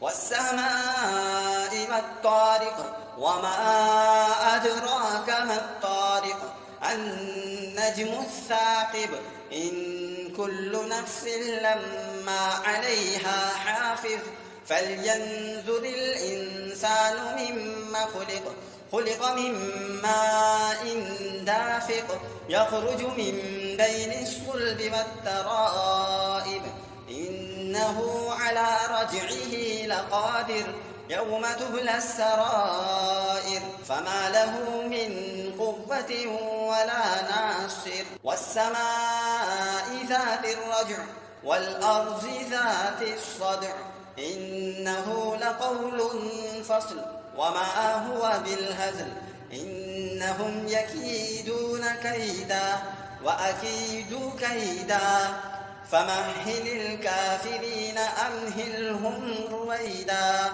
والسماء ما الطارق وما أدراك ما الطارق النجم الثاقب إن كل نفس لما عليها حافظ فلينظر الإنسان مما خلق من ماء دافق يخرج من بين الصلب والترائب إنه على رجعه لقادر يوم تبلى السرائر فما له من قوة ولا ناصر والسماء ذات الرجع والأرض ذات الصدع إنه لقول فصل وما هو بالهزل إنهم يكيدون كيدا وأكيد كيدا فمهل الكافرين أمهلهم رويدا.